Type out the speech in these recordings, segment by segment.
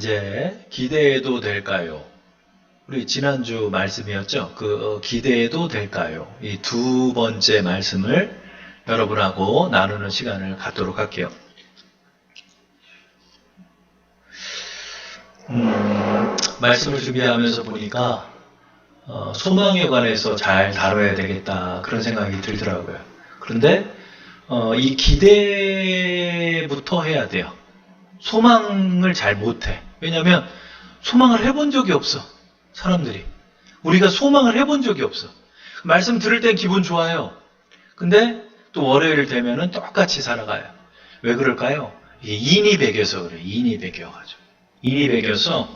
이제 기대해도 될까요? 우리 지난주 말씀이었죠? 기대해도 될까요? 이 두 번째 말씀을 여러분하고 나누는 시간을 갖도록 할게요. 말씀을 준비하면서 보니까 소망에 관해서 잘 다뤄야 되겠다 그런 생각이 들더라고요. 그런데 이 기대부터 해야 돼요. 소망을 잘 못해. 왜냐하면 소망을 해본 적이 없어. 사람들이. 우리가 소망을 해본 적이 없어. 말씀 들을 땐 기분 좋아요. 근데 또 월요일 되면은 똑같이 살아가요. 왜 그럴까요? 이게 인이 배겨서 그래. 인이 배겨가지고. 인이 배겨서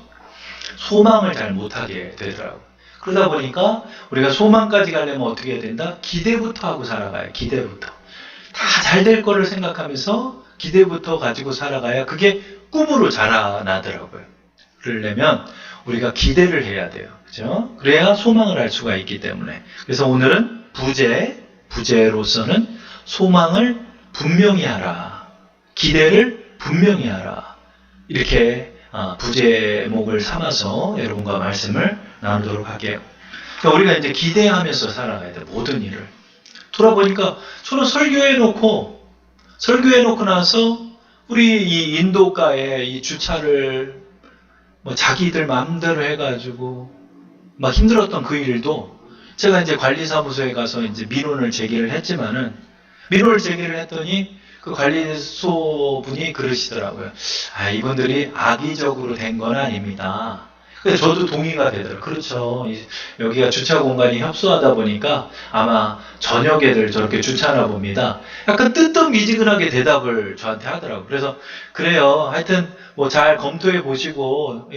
소망을 잘 못하게 되더라고요. 그러다 보니까 우리가 소망까지 가려면 어떻게 해야 된다? 기대부터 하고 살아가요. 기대부터. 다 잘 될 거를 생각하면서 기대부터 가지고 살아가야 그게 꿈으로 자라나더라고요. 그러려면 우리가 기대를 해야 돼요. 그죠? 그래야 소망을 할 수가 있기 때문에. 그래서 오늘은 부제로서는 소망을 분명히 하라. 기대를 분명히 하라. 이렇게 부제목을 삼아서 여러분과 말씀을 나누도록 할게요. 그러니까 우리가 이제 기대하면서 살아가야 돼. 모든 일을. 돌아보니까 저는 설교해놓고 나서 우리 이 인도가에 이 주차를 자기들 마음대로 해가지고 막 힘들었던 그 일도 제가 이제 관리사무소에 가서 이제 민원을 제기를 했지만은 민원을 제기를 했더니 그 관리소 분이 그러시더라고요. 이분들이 악의적으로 된 건 아닙니다. 근데 저도 동의가 되더라고요. 그렇죠. 여기가 주차 공간이 협소하다 보니까 아마 저녁에들 저렇게 주차하나 봅니다. 약간 뜨뜻미지근하게 대답을 저한테 하더라고요. 그래서 그래요. 하여튼 잘 검토해 보시고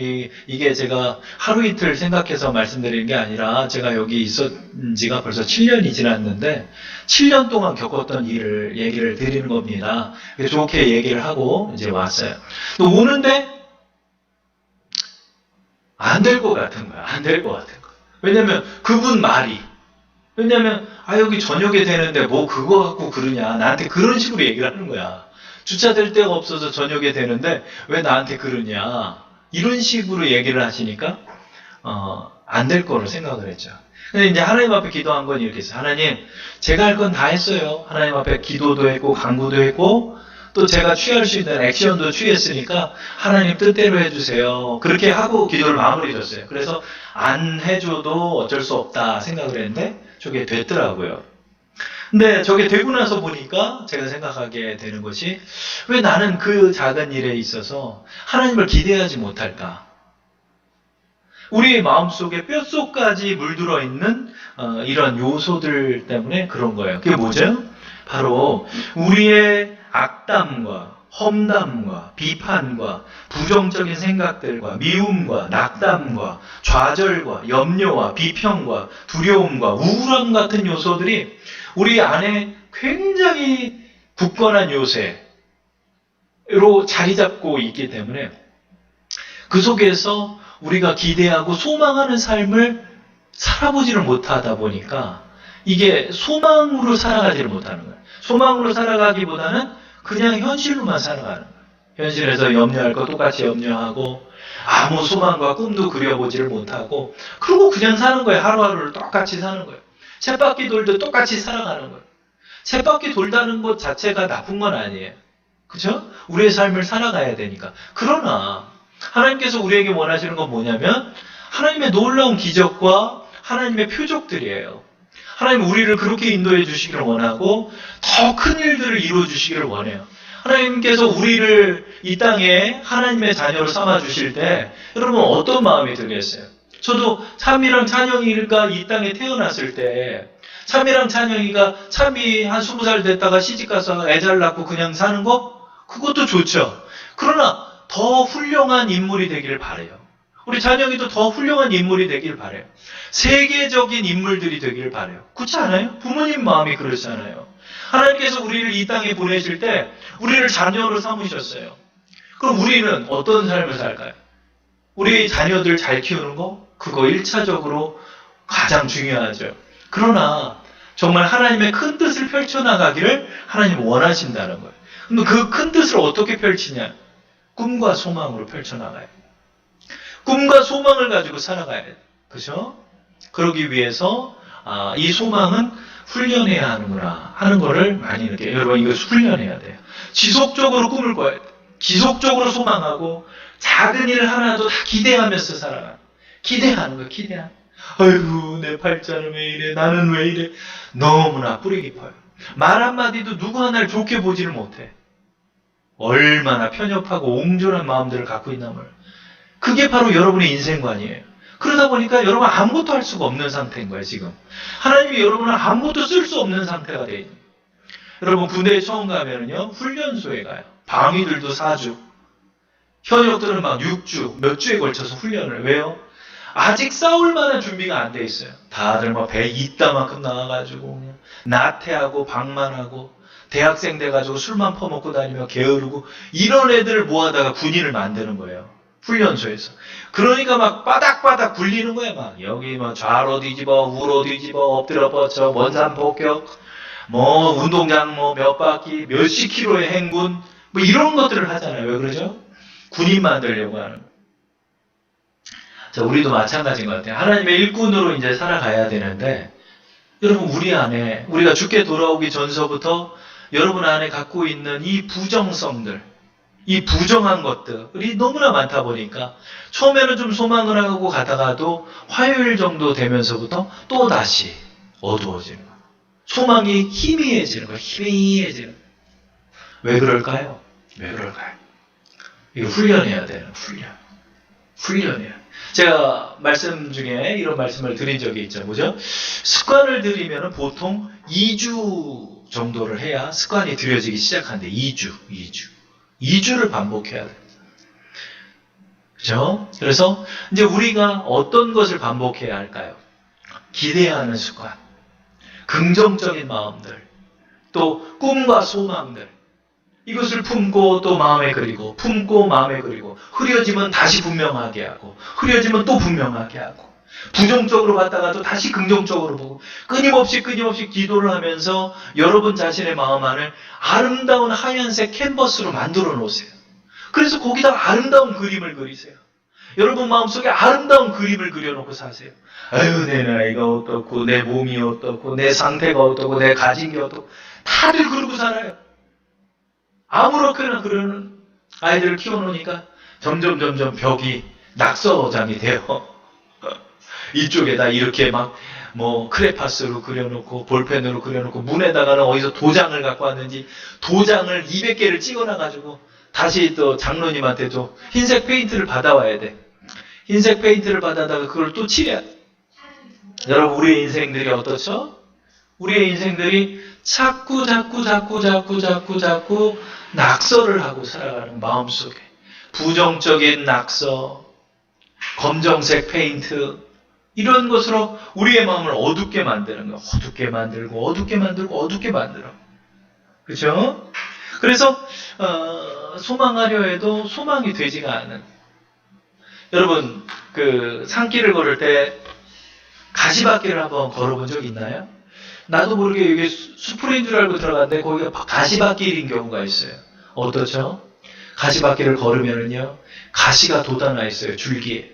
이게 제가 하루 이틀 생각해서 말씀드리는 게 아니라 제가 여기 있었은 지가 벌써 7년이 지났는데 7년 동안 겪었던 일을 얘기를 드리는 겁니다. 좋게 얘기를 하고 이제 왔어요. 또 오는데 안 될 것 같은 거야. 안 될 것 같은 거야. 왜냐면 그분 말이 왜냐면 여기 저녁에 되는데 뭐 그거 갖고 그러냐. 나한테 그런 식으로 얘기를 하는 거야. 주차될 데가 없어서 저녁에 되는데 왜 나한테 그러냐. 이런 식으로 얘기를 하시니까 안 될 거로 생각을 했죠. 근데 이제 하나님 앞에 기도한 건 이렇게 했어요. 하나님, 제가 할 건 다 했어요. 하나님 앞에 기도도 했고 간구도 했고 또 제가 취할 수 있는 액션도 취했으니까 하나님 뜻대로 해주세요. 그렇게 하고 기도를 마무리 졌어요. 그래서 안 해줘도 어쩔 수 없다 생각을 했는데 저게 됐더라고요. 근데 저게 되고 나서 보니까 제가 생각하게 되는 것이 왜 나는 그 작은 일에 있어서 하나님을 기대하지 못할까? 우리의 마음속에 뼛속까지 물들어 있는 이런 요소들 때문에 그런 거예요. 그게 뭐죠? 바로 우리의 악담과 험담과 비판과 부정적인 생각들과 미움과 낙담과 좌절과 염려와 비평과 두려움과 우울함 같은 요소들이 우리 안에 굉장히 굳건한 요새로 자리 잡고 있기 때문에 그 속에서 우리가 기대하고 소망하는 삶을 살아보지를 못하다 보니까 이게 소망으로 살아가지를 못하는 거예요. 소망으로 살아가기보다는 그냥 현실로만 살아가는 거예요. 현실에서 염려할 거 똑같이 염려하고 아무 소망과 꿈도 그려보지를 못하고 그러고 그냥 사는 거예요. 하루하루를 똑같이 사는 거예요. 쳇바퀴 돌듯 똑같이 살아가는 거예요. 쳇바퀴 돌다는 것 자체가 나쁜 건 아니에요. 그렇죠? 우리의 삶을 살아가야 되니까. 그러나 하나님께서 우리에게 원하시는 건 뭐냐면 하나님의 놀라운 기적과 하나님의 표적들이에요. 하나님 우리를 그렇게 인도해 주시기를 원하고 더 큰 일들을 이루어 주시기를 원해요. 하나님께서 우리를 이 땅에 하나님의 자녀로 삼아 주실 때 여러분 어떤 마음이 들겠어요? 저도 참이랑 찬영이가 이 땅에 태어났을 때 참이랑 찬영이가 참이 한 20살 됐다가 시집가서 애 잘 낳고 그냥 사는 거? 그것도 좋죠. 그러나 더 훌륭한 인물이 되기를 바라요. 우리 찬영이도 더 훌륭한 인물이 되길 바라요. 세계적인 인물들이 되길 바라요. 그렇지 않아요? 부모님 마음이 그렇잖아요. 하나님께서 우리를 이 땅에 보내실 때 우리를 자녀로 삼으셨어요. 그럼 우리는 어떤 삶을 살까요? 우리 자녀들 잘 키우는 거? 그거 1차적으로 가장 중요하죠. 그러나 정말 하나님의 큰 뜻을 펼쳐나가기를 하나님 원하신다는 거예요. 근데 그 큰 뜻을 어떻게 펼치냐? 꿈과 소망으로 펼쳐나가요. 꿈과 소망을 가지고 살아가야 돼. 그죠? 그러기 위해서 이 소망은 훈련해야 하는구나 하는 거를 많이 느껴요. 여러분 이거 훈련해야 돼요. 지속적으로 꿈을 꿔야 돼. 지속적으로 소망하고 작은 일 하나도 다 기대하면서 살아가. 기대하는 거야. 기대하는 거야. 아이고 내 팔자는 왜 이래. 나는 왜 이래. 너무나 뿌리 깊어요. 말 한마디도 누구 하나를 좋게 보지를 못해. 얼마나 편협하고 옹졸한 마음들을 갖고 있나 몰라요. 그게 바로 여러분의 인생관이에요. 그러다 보니까 여러분 아무것도 할 수가 없는 상태인 거예요, 지금. 하나님이 여러분을 아무것도 쓸 수 없는 상태가 돼 있는. 여러분 군대에 처음 가면은요, 훈련소에 가요. 방위들도 4주. 현역들은 막 6주, 몇 주에 걸쳐서 훈련을. 왜요? 아직 싸울 만한 준비가 안 돼 있어요. 다들 막 배 이따만큼 나와가지고, 그냥 나태하고 방만하고, 대학생 돼가지고 술만 퍼먹고 다니며 게으르고, 이런 애들을 모아다가 군인을 만드는 거예요. 훈련소에서. 그러니까 막 바닥바닥 굴리는 거야, 막. 여기 뭐 좌로 뒤집어, 우로 뒤집어, 엎드려 뻗쳐, 원산 폭격, 뭐 운동장 뭐 몇 바퀴, 몇십 킬로의 행군, 뭐 이런 것들을 하잖아요. 왜 그러죠? 군인 만들려고 하는 거예요. 자, 우리도 마찬가지인 것 같아요. 하나님의 일꾼으로 이제 살아가야 되는데, 여러분, 우리 안에, 우리가 죽게 돌아오기 전서부터 여러분 안에 갖고 있는 이 부정성들, 이 부정한 것들이 너무나 많다 보니까, 처음에는 좀 소망을 하고 가다가도 화요일 정도 되면서부터 또 다시 어두워지는 거예요. 소망이 희미해지는 거예요. 희미해지는 거예요. 왜 그럴까요? 왜 그럴까요? 이거 훈련해야 되는 훈련이에요. 제가 말씀 중에 이런 말씀을 드린 적이 있죠. 뭐죠? 습관을 들이면 보통 2주 정도를 해야 습관이 들여지기 시작하는데 2주를 반복해야 돼요. 그죠? 그래서 이제 우리가 어떤 것을 반복해야 할까요? 기대하는 습관, 긍정적인 마음들, 또 꿈과 소망들, 이것을 품고 또 마음에 그리고, 품고 마음에 그리고, 흐려지면 다시 분명하게 하고, 흐려지면 또 분명하게 하고, 부정적으로 봤다가도 다시 긍정적으로 보고, 끊임없이 기도를 하면서 여러분 자신의 마음 안을 아름다운 하얀색 캔버스로 만들어 놓으세요. 그래서 거기다가 아름다운 그림을 그리세요. 여러분 마음속에 아름다운 그림을 그려놓고 사세요. 아유, 내 나이가 어떻고, 내 몸이 어떻고, 내 상태가 어떻고, 내 가진 게 어떻고, 다들 그러고 살아요. 아무렇게나 그러는 아이들을 키워놓으니까 점점 벽이 낙서장이 돼요. 이쪽에다 이렇게 막 뭐 크레파스로 그려놓고 볼펜으로 그려놓고 문에다가는 어디서 도장을 갖고 왔는지 도장을 200개를 찍어놔가지고 다시 또 장로님한테 또 흰색 페인트를 받아와야 돼. 흰색 페인트를 받아다가 그걸 또 칠해야 돼. 여러분 우리의 인생들이 어떻죠? 우리의 인생들이 자꾸 낙서를 하고 살아가는 마음속에 부정적인 낙서, 검정색 페인트 이런 것으로 우리의 마음을 어둡게 만드는 거예요. 어둡게 만들어. 그렇죠? 그래서 소망하려 해도 소망이 되지가 않은. 여러분 그 산길을 걸을 때 가시밭길을 한번 걸어본 적 있나요? 나도 모르게 이게 수풀인 줄 알고 들어갔는데 거기가 가시밭길인 경우가 있어요. 어떻죠? 가시밭길을 걸으면은요, 가시가 돋아나 있어요, 줄기에.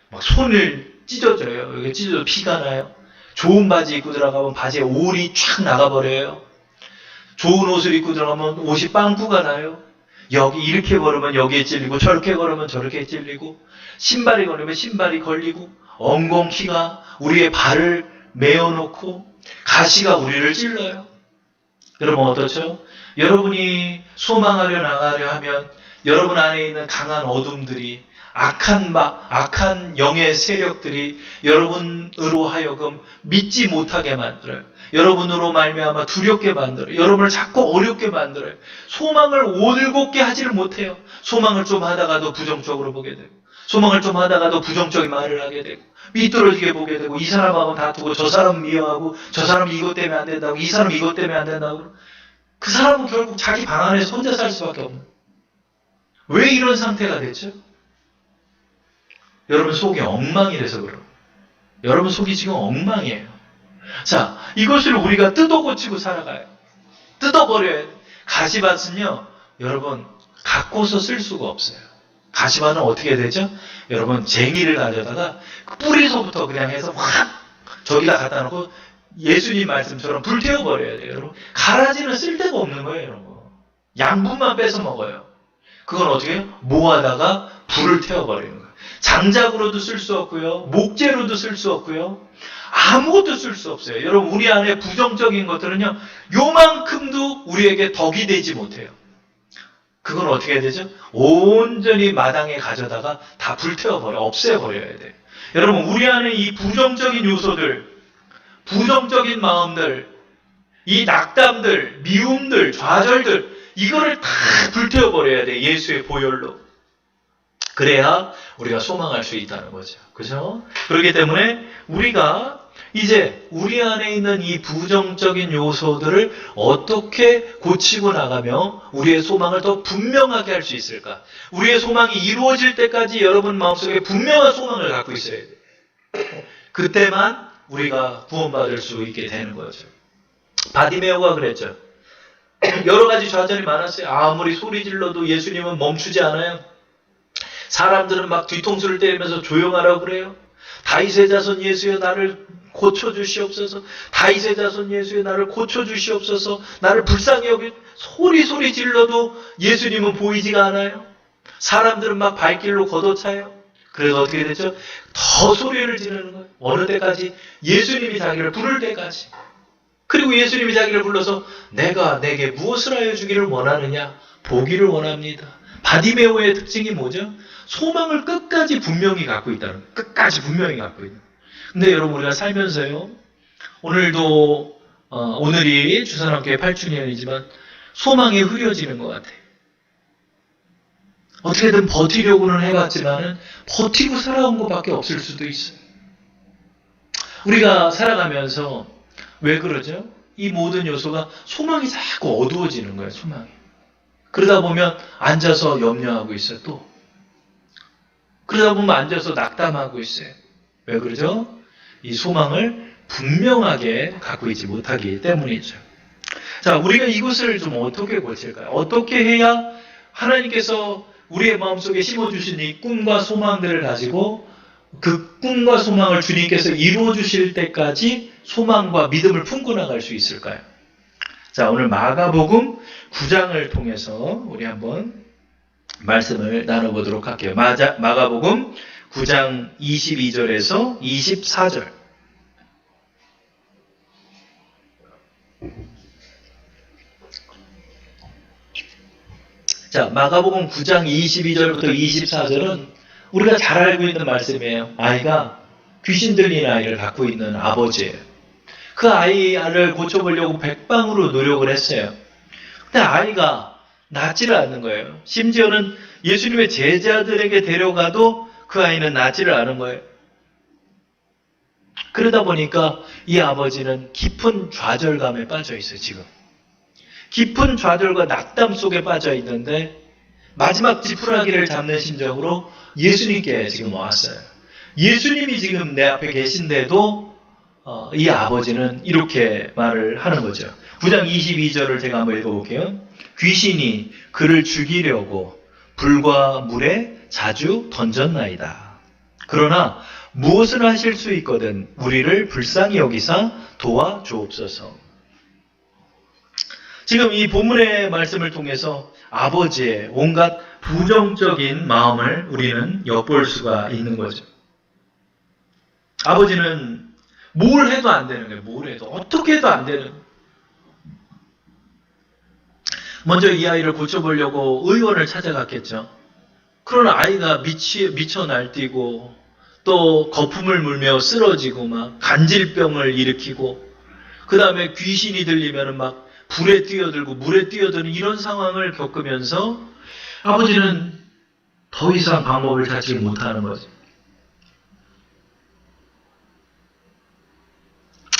막 손을 찢어져요. 여기 찢어져 피가 나요. 좋은 바지 입고 들어가면 바지에 올이 촥 나가버려요. 좋은 옷을 입고 들어가면 옷이 빵꾸가 나요. 여기 이렇게 걸으면 여기에 찔리고, 저렇게 걸으면 저렇게 찔리고, 신발이 걸으면 신발이 걸리고, 엉겅퀴가 우리의 발을 메어놓고, 가시가 우리를 찔러요. 여러분 어떻죠? 여러분이 소망하려 나가려 하면 여러분 안에 있는 강한 어둠들이 악한 영의 세력들이 여러분으로 하여금 믿지 못하게 만들어요. 여러분으로 말미암아 두렵게 만들어요. 여러분을 자꾸 어렵게 만들어요. 소망을 올곧게 하지를 못해요. 소망을 좀 하다가도 부정적으로 보게 되고, 소망을 좀 하다가도 부정적인 말을 하게 되고, 삐뚤어지게 보게 되고, 이 사람하고 다투고, 저 사람 미워하고, 저 사람은 이것 때문에 안 된다고, 이 사람은 이것 때문에 안 된다고. 그 사람은 결국 자기 방 안에서 혼자 살 수밖에 없는. 왜 이런 상태가 됐죠? 여러분 속이 엉망이 돼서 그래요. 여러분 속이 지금 엉망이에요. 자, 이것을 우리가 뜯어고치고 살아가요. 뜯어버려야 돼요. 가시밭은요, 여러분, 갖고서 쓸 수가 없어요. 가시밭은 어떻게 되죠? 여러분, 쟁이를 가져다가 뿌리서부터 그냥 해서 확 저기다 갖다 놓고 예수님 말씀처럼 불태워버려야 돼요. 여러분, 가라지는 쓸데가 없는 거예요. 여러분, 양분만 뺏어 먹어요. 그건 어떻게 해요? 모아다가 불을 태워버리는 거예요. 장작으로도 쓸 수 없고요. 목재로도 쓸 수 없고요. 아무것도 쓸 수 없어요. 여러분, 우리 안에 부정적인 것들은요, 요만큼도 우리에게 덕이 되지 못해요. 그건 어떻게 해야 되죠? 온전히 마당에 가져다가 다 불태워버려, 없애버려야 돼요. 여러분, 우리 안에 이 부정적인 요소들, 부정적인 마음들, 이 낙담들, 미움들, 좌절들, 이거를 다 불태워버려야 돼. 예수의 보혈로. 그래야 우리가 소망할 수 있다는 거죠. 그죠? 그렇기 때문에 우리가 이제 우리 안에 있는 이 부정적인 요소들을 어떻게 고치고 나가며 우리의 소망을 더 분명하게 할 수 있을까? 우리의 소망이 이루어질 때까지 여러분 마음속에 분명한 소망을 갖고 있어야 돼요. 그때만 우리가 구원받을 수 있게 되는 거죠. 바디메오가 그랬죠. 여러 가지 좌절이 많았어요. 아무리 소리 질러도 예수님은 멈추지 않아요. 사람들은 막 뒤통수를 때리면서 조용하라고 그래요. 다윗의 자손 예수여 나를 고쳐주시옵소서. 다윗의 자손 예수여 나를 고쳐주시옵소서. 나를 불쌍히 여기 소리 질러도 예수님은 보이지가 않아요. 사람들은 막 발길로 걷어차요. 그래서 어떻게 됐죠? 더 소리를 지르는 거예요. 어느 때까지? 예수님이 자기를 부를 때까지. 그리고 예수님이 자기를 불러서 내가 내게 무엇을 하여 주기를 원하느냐? 보기를 원합니다. 바디메오의 특징이 뭐죠? 소망을 끝까지 분명히 갖고 있다는 거예요. 끝까지 분명히 갖고 있는 거예요. 근데 여러분, 우리가 살면서요, 오늘도 오늘이 주산학교의 8주년이지만 소망이 흐려지는 것 같아요. 어떻게든 버티려고는 해봤지만은 버티고 살아온 것밖에 없을 수도 있어요. 우리가 살아가면서 왜 그러죠? 이 모든 요소가 소망이 자꾸 어두워지는 거예요. 소망이. 그러다 보면 앉아서 염려하고 있어요. 또 그러다 보면 앉아서 낙담하고 있어요. 왜 그러죠? 이 소망을 분명하게 갖고 있지 못하기 때문이죠. 자, 우리가 이것을 좀 어떻게 고칠까요? 어떻게 해야 하나님께서 우리의 마음속에 심어주신 이 꿈과 소망들을 가지고 그 꿈과 소망을 주님께서 이루어 주실 때까지 소망과 믿음을 품고 나갈 수 있을까요? 자, 오늘 마가복음 9장을 통해서 우리 한번 말씀을 나눠보도록 할게요. 마가복음 9장 22절에서 24절. 자, 마가복음 9장 22절부터 24절은 우리가 잘 알고 있는 말씀이에요. 아이가 귀신 들린 아이를 갖고 있는 아버지예요. 그 아이를 고쳐보려고 백방으로 노력을 했어요. 근데 아이가 낫지를 않는 거예요. 심지어는 예수님의 제자들에게 데려가도 그 아이는 낫지를 않은 거예요. 그러다 보니까 이 아버지는 깊은 좌절감에 빠져 있어요, 지금. 깊은 좌절과 낙담 속에 빠져 있는데 마지막 지푸라기를 잡는 심정으로 예수님께 지금 왔어요. 예수님이 지금 내 앞에 계신데도 이 아버지는 이렇게 말을 하는 거죠. 9장 22절을 제가 한번 읽어볼게요. 귀신이 그를 죽이려고 불과 물에 자주 던졌나이다. 그러나 무엇을 하실 수 있거든 우리를 불쌍히 여기사 도와주옵소서. 지금 이 본문의 말씀을 통해서 아버지의 온갖 부정적인 마음을 우리는 엿볼 수가 있는 거죠. 아버지는 뭘 해도 안 되는 거예요. 뭘 해도. 어떻게 해도 안 되는 거예요. 먼저 이 아이를 고쳐보려고 의원을 찾아갔겠죠. 그러나 아이가 미쳐 날뛰고 또 거품을 물며 쓰러지고 막 간질병을 일으키고 그 다음에 귀신이 들리면 막 불에 뛰어들고 물에 뛰어드는 이런 상황을 겪으면서 아버지는 더 이상 방법을 찾지 못하는 거죠.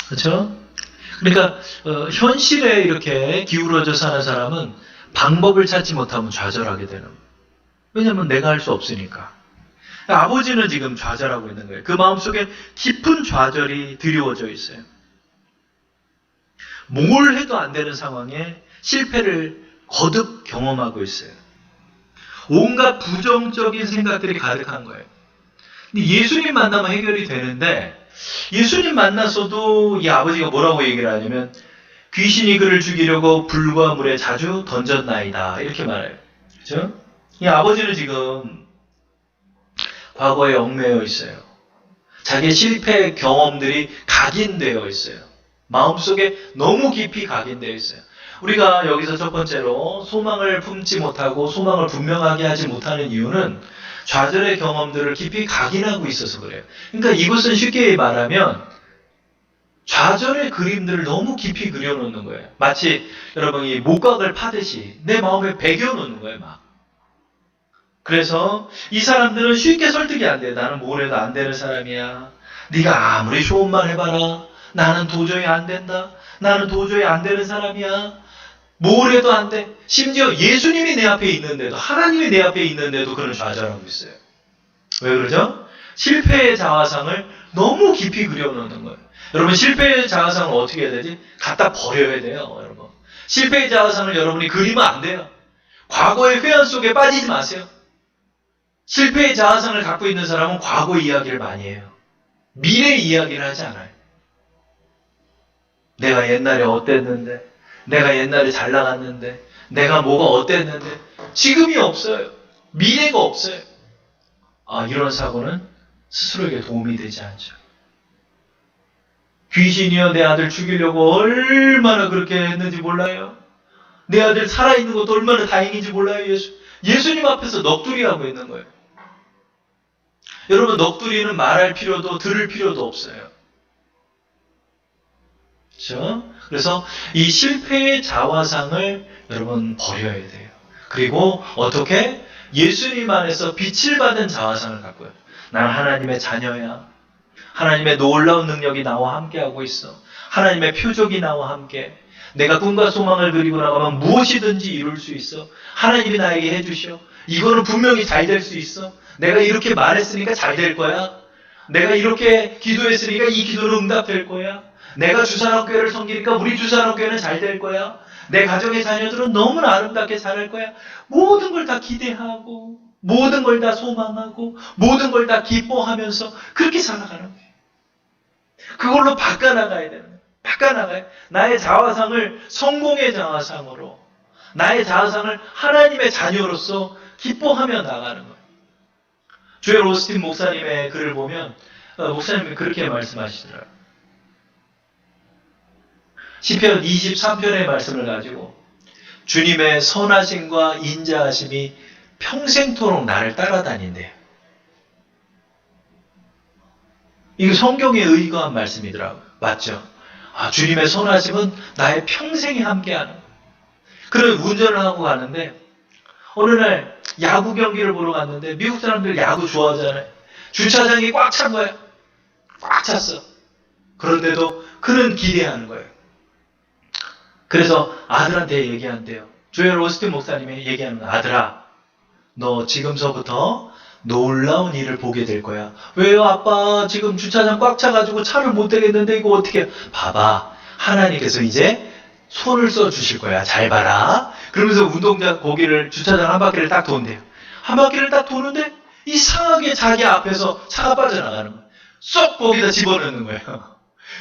그렇죠? 그러니까 현실에 이렇게 기울어져 사는 사람은 방법을 찾지 못하면 좌절하게 되는 거예요. 왜냐하면 내가 할 수 없으니까. 아버지는 지금 좌절하고 있는 거예요. 그 마음속에 깊은 좌절이 드리워져 있어요. 뭘 해도 안 되는 상황에 실패를 거듭 경험하고 있어요. 온갖 부정적인 생각들이 가득한 거예요. 근데 예수님 만나면 해결이 되는데 예수님 만나서도 이 아버지가 뭐라고 얘기를 하냐면 귀신이 그를 죽이려고 불과 물에 자주 던졌나이다 이렇게 말해요. 그렇죠? 이 아버지는 지금 과거에 얽매여 있어요. 자기의 실패 경험들이 각인되어 있어요. 마음속에 너무 깊이 각인되어 있어요. 우리가 여기서 첫 번째로 소망을 품지 못하고 소망을 분명하게 하지 못하는 이유는 좌절의 경험들을 깊이 각인하고 있어서 그래요. 그러니까 이것은 쉽게 말하면 좌절의 그림들을 너무 깊이 그려놓는 거예요. 마치 여러분이 목각을 파듯이 내 마음에 배겨놓는 거예요. 막. 그래서 이 사람들은 쉽게 설득이 안 돼요. 나는 뭘 해도 안 되는 사람이야. 네가 아무리 좋은 말 해봐라. 나는 도저히 안 된다. 나는 도저히 안 되는 사람이야. 뭘 해도 안 돼. 심지어 예수님이 내 앞에 있는데도, 하나님이 내 앞에 있는데도 그런 좌절하고 있어요. 왜 그러죠? 실패의 자화상을 너무 깊이 그려놓는 거예요. 여러분, 실패의 자화상을 어떻게 해야 되지? 갖다 버려야 돼요, 여러분. 실패의 자화상을 여러분이 그리면 안 돼요. 과거의 회한 속에 빠지지 마세요. 실패의 자화상을 갖고 있는 사람은 과거 이야기를 많이 해요. 미래 이야기를 하지 않아요. 내가 옛날에 어땠는데, 내가 옛날에 잘 나갔는데, 내가 뭐가 어땠는데, 지금이 없어요. 미래가 없어요. 이런 사고는 스스로에게 도움이 되지 않죠. 귀신이여 내 아들 죽이려고 얼마나 그렇게 했는지 몰라요. 내 아들 살아있는 것도 얼마나 다행인지 몰라요. 예수님 앞에서 넋두리하고 있는 거예요. 여러분, 넋두리는 말할 필요도 들을 필요도 없어요. 그렇죠? 그래서 이 실패의 자화상을 여러분 버려야 돼요. 그리고 어떻게? 예수님 안에서 빛을 받은 자화상을 갖고요. 나는 하나님의 자녀야. 하나님의 놀라운 능력이 나와 함께하고 있어. 하나님의 표적이 나와 함께. 내가 꿈과 소망을 그리고 나가면 무엇이든지 이룰 수 있어. 하나님이 나에게 해주셔. 이거는 분명히 잘 될 수 있어. 내가 이렇게 말했으니까 잘 될 거야. 내가 이렇게 기도했으니까 이 기도는 응답될 거야. 내가 주산업교회를 섬기니까 우리 주산업교회는 잘 될 거야. 내 가정의 자녀들은 너무나 아름답게 자랄 거야. 모든 걸 다 기대하고 모든 걸 다 소망하고 모든 걸 다 기뻐하면서 그렇게 살아가는 거예요. 그걸로 바꿔나가야 되는 거예요. 바꿔나가요. 나의 자화상을 성공의 자화상으로, 나의 자화상을 하나님의 자녀로서 기뻐하며 나가는 거예요. 조엘 오스틴 목사님의 글을 보면 목사님이 그렇게 말씀하시더라고요. 시편 23편의 말씀을 가지고 주님의 선하심과 인자하심이 평생토록 나를 따라다닌대요. 이거 성경에 의거한 말씀이더라고요. 맞죠? 주님의 선하심은 나의 평생에 함께하는 거예요. 그런 운전을 하고 가는데 어느 날 야구 경기를 보러 갔는데 미국 사람들 야구 좋아하잖아요. 주차장이 꽉 찬 거예요. 꽉 찼어. 그런데도 그는 기대하는 거예요. 그래서 아들한테 얘기한대요. 조엘 오스틴 목사님이 얘기하는 거예요. 아들아, 너 지금서부터 놀라운 일을 보게 될 거야. 왜요 아빠? 지금 주차장 꽉 차가지고 차를 못 대겠는데 이거 어떻게 해? 봐봐. 하나님께서 이제 손을 써 주실 거야. 잘 봐라. 그러면서 운동장 거기를 주차장 한 바퀴를 딱 돈대요. 한 바퀴를 딱 도는데 이상하게 자기 앞에서 차가 빠져나가는 거예요. 쏙 거기다 집어넣는 거예요.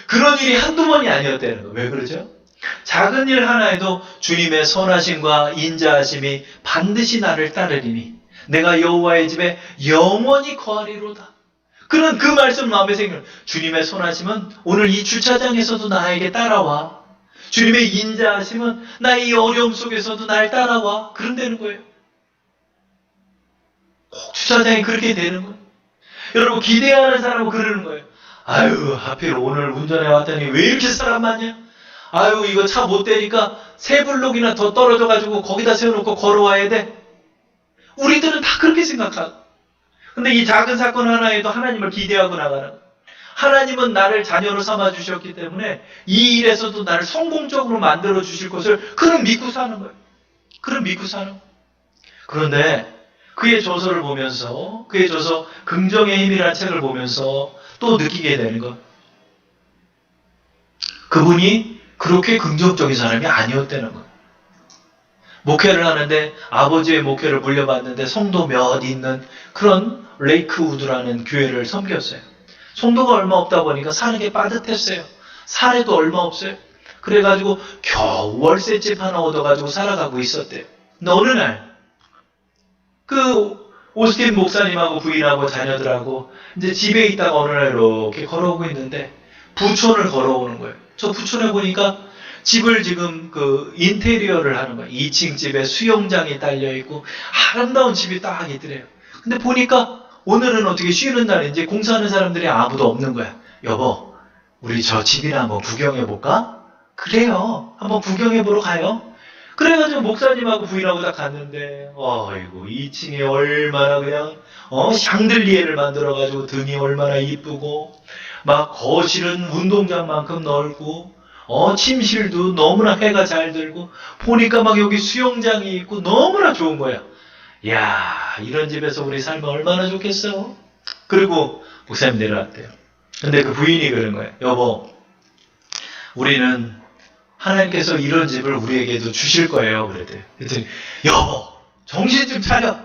그런 일이 한두 번이 아니었다는 거예요. 왜 그러죠? 작은 일 하나에도 주님의 선하심과 인자하심이 반드시 나를 따르리니 내가 여호와의 집에 영원히 거하리로다. 그런 그 말씀 마음에 생겨요. 주님의 선하심은 오늘 이 주차장에서도 나에게 따라와. 주님의 인자하심은 나의 이 어려움 속에서도 날 따라와. 그런다는 거예요. 꼭 주차장이 그렇게 되는 거예요. 여러분 기대하는 사람은 그러는 거예요. 아유 하필 오늘 운전해 왔더니 왜 이렇게 사람 많냐? 아유 이거 차 못 대니까 세 블록이나 더 떨어져가지고 거기다 세워놓고 걸어와야 돼. 우리들은 다 그렇게 생각하고. 근데 이 작은 사건 하나에도 하나님을 기대하고 나가는. 하나님은 나를 자녀로 삼아주셨기 때문에 이 일에서도 나를 성공적으로 만들어 주실 것을 그는 믿고 사는 거예요. 그는 믿고 사는 거예요. 그런데 그의 저서를 보면서, 그의 저서 긍정의 힘이라는 책을 보면서 또 느끼게 되는 것. 그분이 그렇게 긍정적인 사람이 아니었다는 거예요. 목회를 하는데 아버지의 목회를 물려받는데 성도 몇 있는 그런 레이크우드라는 교회를 섬겼어요. 성도가 얼마 없다 보니까 사는 게 빠듯했어요. 사례도 얼마 없어요. 그래가지고 겨우 월세집 하나 얻어가지고 살아가고 있었대요. 근데 어느 날 그 오스틴 목사님하고 부인하고 자녀들하고 이제 집에 있다가 어느 날 이렇게 걸어오고 있는데 부촌을 걸어오는 거예요. 저 부촌에 보니까 집을 지금 그 인테리어를 하는 거예요. 2층 집에 수영장이 딸려 있고 아름다운 집이 딱 있더래요. 근데 보니까 오늘은 어떻게 쉬는 날인지 공사하는 사람들이 아무도 없는 거야. 여보, 우리 저 집이나 한번 구경해 볼까? 그래요. 한번 구경해 보러 가요. 그래가지고 목사님하고 부인하고 딱 갔는데, 어이구, 2층에 얼마나 그냥, 샹들리에를 만들어가지고 등이 얼마나 이쁘고, 막 거실은 운동장만큼 넓고, 침실도 너무나 해가 잘 들고, 보니까 막 여기 수영장이 있고, 너무나 좋은 거야. 야, 이런 집에서 우리 살면 얼마나 좋겠어? 그리고 목사님 내려왔대요. 근데 그 부인이 그런 거예요. 여보, 우리는 하나님께서 이런 집을 우리에게도 주실 거예요. 그랬대요. 그랬더니 여보, 정신 좀 차려.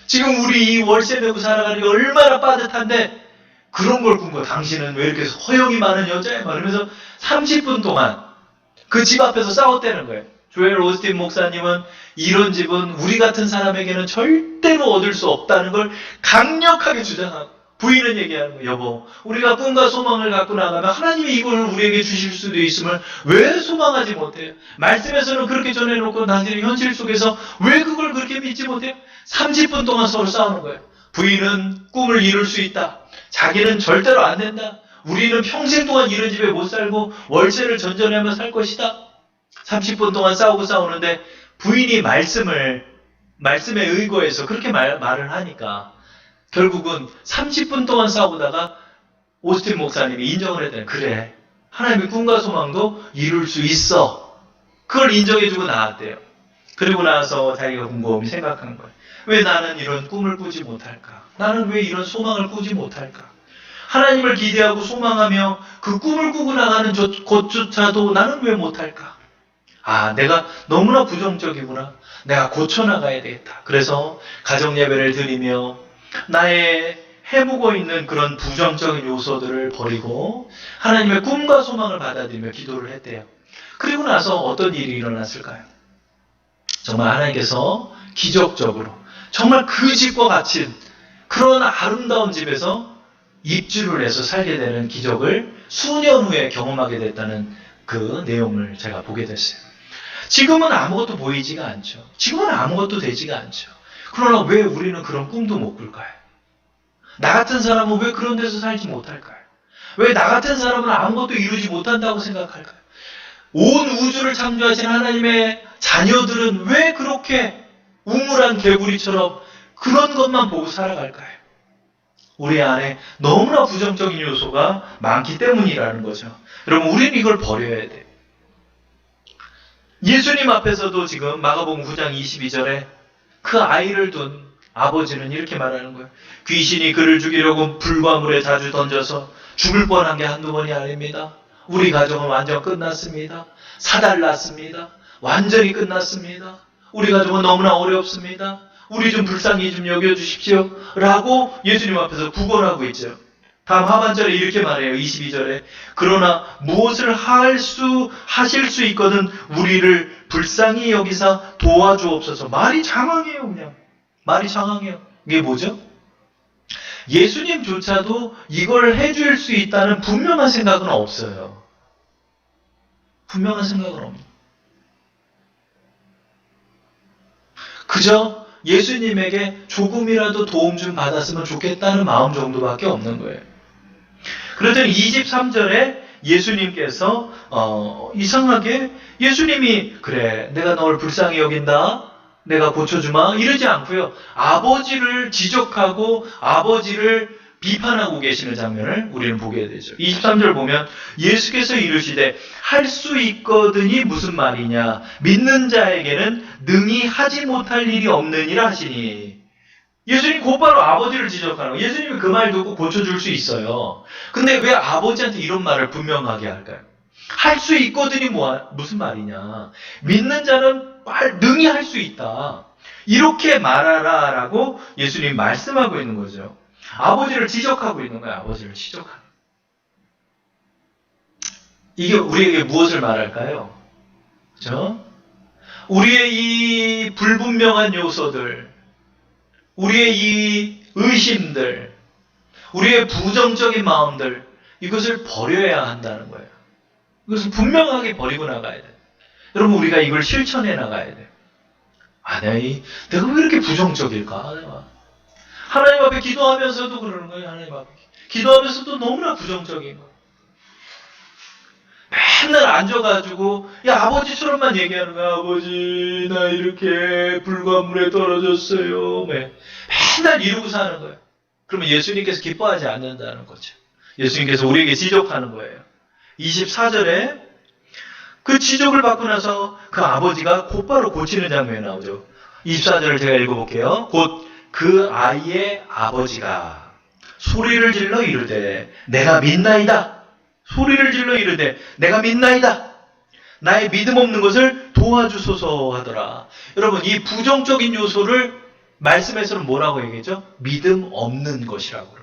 지금 우리 이 월세 내고 살아가는 게 얼마나 빠듯한데 그런 걸 꾼 거야. 당신은 왜 이렇게 허영이 많은 여자야? 말하면서 30분 동안 그 집 앞에서 싸웠다는 거예요. 조엘 오스틴 목사님은 이런 집은 우리 같은 사람에게는 절대로 얻을 수 없다는 걸 강력하게 주장하고, 부인은 얘기하는 거예요. 여보, 우리가 꿈과 소망을 갖고 나가면 하나님이 이걸 우리에게 주실 수도 있음을 왜 소망하지 못해요? 말씀에서는 그렇게 전해놓고 당신은 현실 속에서 왜 그걸 그렇게 믿지 못해요? 30분 동안 서로 싸우는 거예요. 부인은 꿈을 이룰 수 있다. 자기는 절대로 안 된다. 우리는 평생 동안 이런 집에 못 살고 월세를 전전하며 살 것이다. 30분 동안 싸우는데 부인이 말씀에 의거해서 그렇게 말을 하니까 결국은 30분 동안 싸우다가 오스틴 목사님이 인정을 했대요. 그래, 하나님의 꿈과 소망도 이룰 수 있어. 그걸 인정해주고 나왔대요. 그리고 나서 자기가 곰곰이 생각한 거예요. 왜 나는 이런 꿈을 꾸지 못할까? 나는 왜 이런 소망을 꾸지 못할까? 하나님을 기대하고 소망하며 그 꿈을 꾸고 나가는 것조차도 나는 왜 못할까? 아, 내가 너무나 부정적이구나. 내가 고쳐나가야 되겠다. 그래서 가정예배를 드리며 나의 해묵어 있는 그런 부정적인 요소들을 버리고 하나님의 꿈과 소망을 받아들이며 기도를 했대요. 그리고 나서 어떤 일이 일어났을까요? 정말 하나님께서 기적적으로 정말 그 집과 같이 그런 아름다운 집에서 입주를 해서 살게 되는 기적을 수년 후에 경험하게 됐다는 그 내용을 제가 보게 됐어요. 지금은 아무것도 보이지가 않죠. 지금은 아무것도 되지가 않죠. 그러나 왜 우리는 그런 꿈도 못 꿀까요? 나 같은 사람은 왜 그런 데서 살지 못할까요? 왜 나 같은 사람은 아무것도 이루지 못한다고 생각할까요? 온 우주를 창조하신 하나님의 자녀들은 왜 그렇게 우물한 개구리처럼 그런 것만 보고 살아갈까요? 우리 안에 너무나 부정적인 요소가 많기 때문이라는 거죠. 여러분, 우리는 이걸 버려야 돼요. 예수님 앞에서도 지금 마가복음 9장 22절에 그 아이를 둔 아버지는 이렇게 말하는 거예요. 귀신이 그를 죽이려고 불과 물에 자주 던져서 죽을 뻔한 게 한두 번이 아닙니다. 우리 가정은 완전 끝났습니다. 사달났습니다. 완전히 끝났습니다. 우리 가정은 너무나 어렵습니다. 우리 좀 불쌍히 좀 여겨주십시오. 라고 예수님 앞에서 구걸하고 있죠. 다음 하반절에 이렇게 말해요. 22절에 그러나 무엇을 하실 수 있거든 우리를 불쌍히 여기사 도와주옵소서. 말이 장황해요. 그냥 말이 장황해요. 이게 뭐죠? 예수님조차도 이걸 해줄 수 있다는 분명한 생각은 없어요. 분명한 생각은 없어요. 그저 예수님에게 조금이라도 도움 좀 받았으면 좋겠다는 마음 정도밖에 없는 거예요. 그랬더니 23절에 예수님께서 이상하게 예수님이 그래 내가 널 불쌍히 여긴다. 내가 고쳐주마. 이러지 않고요. 아버지를 지적하고 아버지를 비판하고 계시는 장면을 우리는 보게 되죠. 23절 보면 예수께서 이르시되 할 수 있거든이 무슨 말이냐. 믿는 자에게는 능히 하지 못할 일이 없느니라 하시니. 예수님 곧바로 아버지를 지적하는 거예요. 예수님이 그 말 듣고 고쳐줄 수 있어요. 근데 왜 아버지한테 이런 말을 분명하게 할까요? 할 수 있거든이 무슨 말이냐. 믿는 자는 능히 할 수 있다. 이렇게 말하라 라고 예수님이 말씀하고 있는 거죠. 아버지를 지적하고 있는 거예요. 아버지를 지적하는. 이게 우리에게 무엇을 말할까요? 그죠? 우리의 이 불분명한 요소들, 우리의 이 의심들, 우리의 부정적인 마음들, 이것을 버려야 한다는 거예요. 이것을 분명하게 버리고 나가야 돼요. 여러분, 우리가 이걸 실천해 나가야 돼요. 내가 왜 이렇게 부정적일까? 하나님 앞에 기도하면서도 그러는 거예요. 하나님 앞에 기도하면서도 너무나 부정적인 거예요. 맨날 앉아가지고 아버지처럼만 얘기하는 거야. 아버지, 나 이렇게 불과물에 떨어졌어요. 맨날 이러고 사는 거예요. 그러면 예수님께서 기뻐하지 않는다는 거죠. 예수님께서 우리에게 지적하는 거예요. 24절에 그 지적을 받고 나서 그 아버지가 곧바로 고치는 장면이 나오죠. 24절을 제가 읽어볼게요. 곧 그 아이의 아버지가 소리를 질러 이르되 내가 믿나이다. 소리를 질러 이르되 내가 믿나이다. 나의 믿음 없는 것을 도와주소서 하더라. 여러분, 이 부정적인 요소를 말씀에서는 뭐라고 얘기했죠? 믿음 없는 것이라고.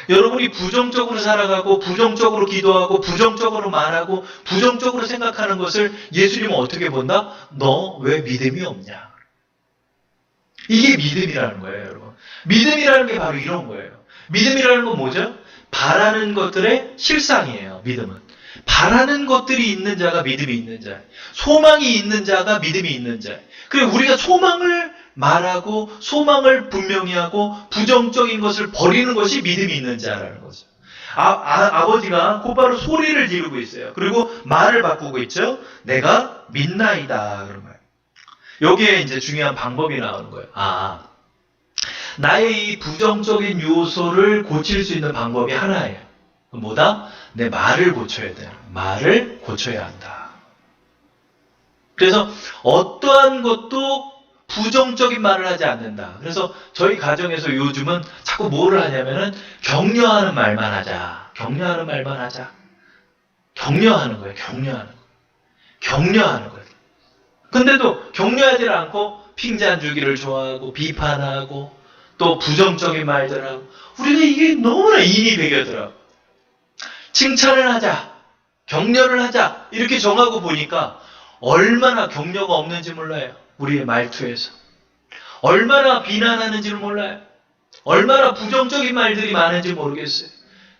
여러분이 부정적으로 살아가고 부정적으로 기도하고 부정적으로 말하고 부정적으로 생각하는 것을 예수님은 어떻게 본다? 너 왜 믿음이 없냐? 이게 믿음이라는 거예요, 여러분. 믿음이라는 게 바로 이런 거예요. 믿음이라는 건 뭐죠? 바라는 것들의 실상이에요, 믿음은. 바라는 것들이 있는 자가 믿음이 있는 자. 소망이 있는 자가 믿음이 있는 자. 그리고 우리가 소망을 말하고 소망을 분명히 하고 부정적인 것을 버리는 것이 믿음이 있는 자라는 거죠. 아버지가 곧바로 소리를 지르고 있어요. 그리고 말을 바꾸고 있죠. 내가 믿나이다. 그런 거예요. 여기에 이제 중요한 방법이 나오는 거예요. 나의 이 부정적인 요소를 고칠 수 있는 방법이 하나예요. 뭐다? 내 말을 고쳐야 돼요. 말을 고쳐야 한다. 그래서 어떠한 것도 부정적인 말을 하지 않는다. 그래서 저희 가정에서 요즘은 자꾸 뭐를 하냐면은 격려하는 말만 하자. 격려하는 말만 하자. 격려하는 거예요. 격려하는 거예요. 근데도 격려하지 않고 핑잔 주기를 좋아하고 비판하고 또 부정적인 말들하고 우리가 이게 너무나 인이 배겨더라고. 칭찬을 하자. 격려를 하자. 이렇게 정하고 보니까 얼마나 격려가 없는지 몰라요. 우리의 말투에서. 얼마나 비난하는지를 몰라요. 얼마나 부정적인 말들이 많은지 모르겠어요.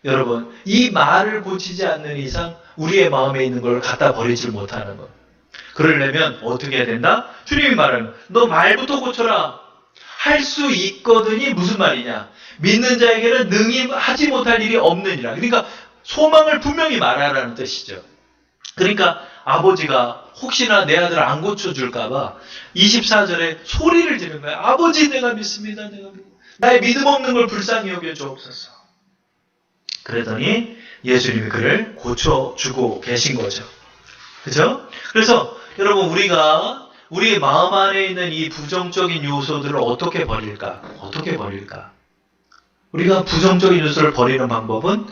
여러분, 이 말을 고치지 않는 이상 우리의 마음에 있는 걸 갖다 버리질 못하는 것. 그러려면 어떻게 해야 된다? 주님이 말하는 너 말부터 고쳐라. 할 수 있거든이 무슨 말이냐? 믿는 자에게는 능히 하지 못할 일이 없느니라. 그러니까 소망을 분명히 말하라는 뜻이죠. 그러니까 아버지가 혹시나 내 아들 안 고쳐줄까봐 24절에 소리를 지르는 거야. 아버지, 내가 믿습니다. 내가 믿습니다. 나의 믿음 없는 걸 불쌍히 여겨 주옵소서. 그러더니 예수님이 그를 고쳐주고 계신 거죠. 그죠? 그래서 여러분, 우리가 우리의 마음 안에 있는 이 부정적인 요소들을 어떻게 버릴까? 우리가 부정적인 요소를 버리는 방법은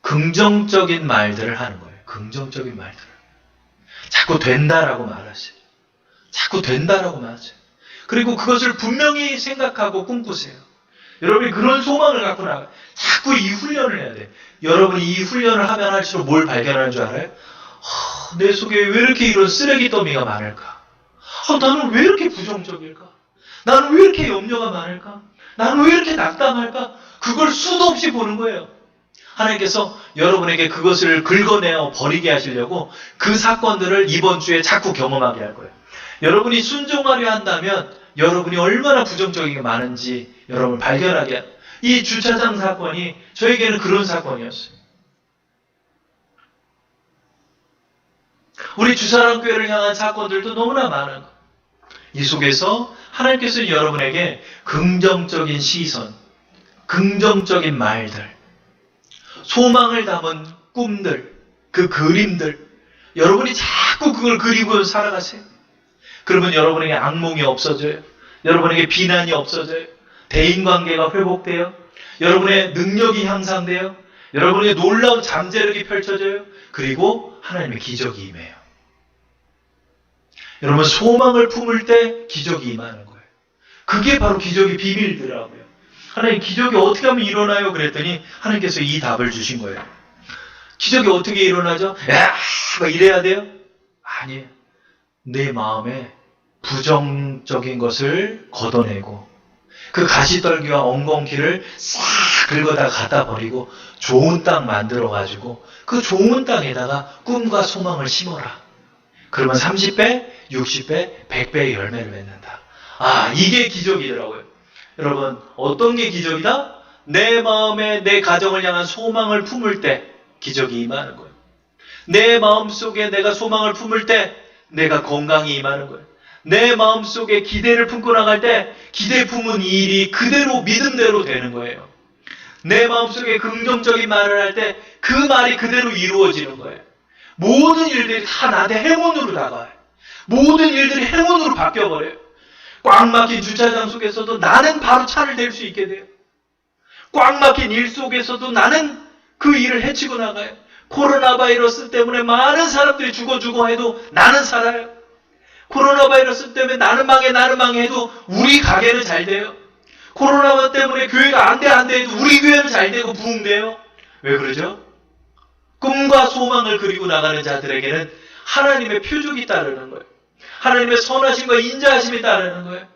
긍정적인 말들을 하는 거예요. 긍정적인 말들. 자꾸 된다라고 말하세요. 그리고 그것을 분명히 생각하고 꿈꾸세요. 여러분이 그런 소망을 갖고 나가요. 자꾸 이 훈련을 해야 돼. 여러분이 이 훈련을 하면 할수록 뭘 발견하는 줄 알아요? 내 속에 왜 이렇게 이런 쓰레기 더미가 많을까? 나는 왜 이렇게 부정적일까? 나는 왜 이렇게 염려가 많을까? 나는 왜 이렇게 낙담할까? 그걸 수도 없이 보는 거예요. 하나님께서 여러분에게 그것을 긁어내어 버리게 하시려고 그 사건들을 이번 주에 자꾸 경험하게 할 거예요. 여러분이 순종하려 한다면 여러분이 얼마나 부정적인 게 많은지 여러분을 발견하게 합니다. 이 주차장 사건이 저에게는 그런 사건이었어요. 우리 주사랑교회를 향한 사건들도 너무나 많은 것. 이 속에서 하나님께서는 여러분에게 긍정적인 시선, 긍정적인 말들, 소망을 담은 꿈들, 그 그림들, 여러분이 자꾸 그걸 그리고 살아가세요. 그러면 여러분에게 악몽이 없어져요. 여러분에게 비난이 없어져요. 대인관계가 회복돼요. 여러분의 능력이 향상돼요. 여러분에게 놀라운 잠재력이 펼쳐져요. 그리고 하나님의 기적이 임해요. 여러분 소망을 품을 때 기적이 임하는 거예요. 그게 바로 기적의 비밀이더라고요. 하나님 기적이 어떻게 하면 일어나요? 그랬더니 하나님께서 이 답을 주신 거예요. 기적이 어떻게 일어나죠? 야, 막 이래야 돼요? 아니에요. 내 마음에 부정적인 것을 걷어내고 그 가시떨기와 엉겅퀴를 싹 긁어다 갖다 버리고 좋은 땅 만들어가지고 그 좋은 땅에다가 꿈과 소망을 심어라. 그러면 30배, 60배, 100배의 열매를 맺는다. 아, 이게 기적이더라고요. 여러분, 어떤 게 기적이다? 내 마음에 내 가정을 향한 소망을 품을 때 기적이 임하는 거예요. 내 마음속에 내가 소망을 품을 때 내가 건강이 임하는 거예요. 내 마음속에 기대를 품고 나갈 때 기대 품은 일이 그대로 믿음대로 되는 거예요. 내 마음속에 긍정적인 말을 할 때 그 말이 그대로 이루어지는 거예요. 모든 일들이 다 나한테 행운으로 다가와요. 모든 일들이 행운으로 바뀌어버려요. 꽉 막힌 주차장 속에서도 나는 바로 차를 댈 수 있게 돼요. 꽉 막힌 일 속에서도 나는 그 일을 헤치고 나가요. 코로나 바이러스 때문에 많은 사람들이 죽어 해도 나는 살아요. 코로나 바이러스 때문에 나는 망해 해도 우리 가게는 잘 돼요. 코로나 때문에 교회가 안 돼 해도 우리 교회는 잘 되고 부흥돼요. 왜 그러죠? 꿈과 소망을 그리고 나가는 자들에게는 하나님의 표적이 따르는 거예요. 하나님의 선하심과 인자하심이 따르는 거예요.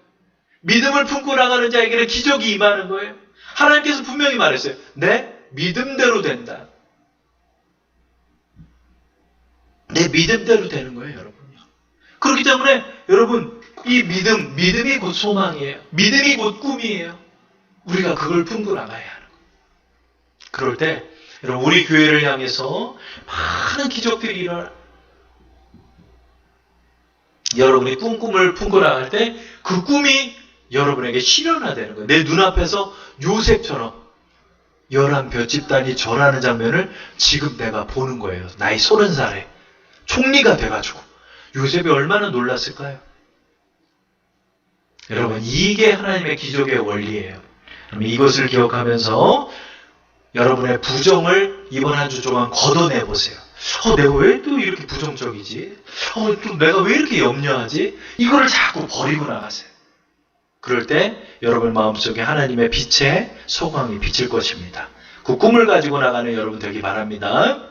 믿음을 품고 나가는 자에게는 기적이 임하는 거예요. 하나님께서 분명히 말했어요. 내 믿음대로 된다. 내 믿음대로 되는 거예요, 여러분요. 그렇기 때문에 여러분 이 믿음이 곧 소망이에요. 믿음이 곧 꿈이에요. 우리가 그걸 품고 나가야 하는 거예요. 그럴 때 여러분 우리 교회를 향해서 많은 기적들이 일어나요. 여러분이 꿈을 품고 나갈 때 그 꿈이 여러분에게 실현화되는 거예요. 내 눈앞에서 요셉처럼 11몇 집단이 절하는 장면을 지금 내가 보는 거예요. 나이 30살에 총리가 돼가지고 요셉이 얼마나 놀랐을까요? 여러분 이게 하나님의 기적의 원리예요. 이것을 기억하면서 여러분의 부정을 이번 한 주 동안 걷어내보세요. 내가 왜 또 이렇게 부정적이지? 또 내가 왜 이렇게 염려하지? 이거를 자꾸 버리고 나가세요. 그럴 때 여러분 마음속에 하나님의 빛의 소광이 비칠 것입니다. 그 꿈을 가지고 나가는 여러분 되기 바랍니다.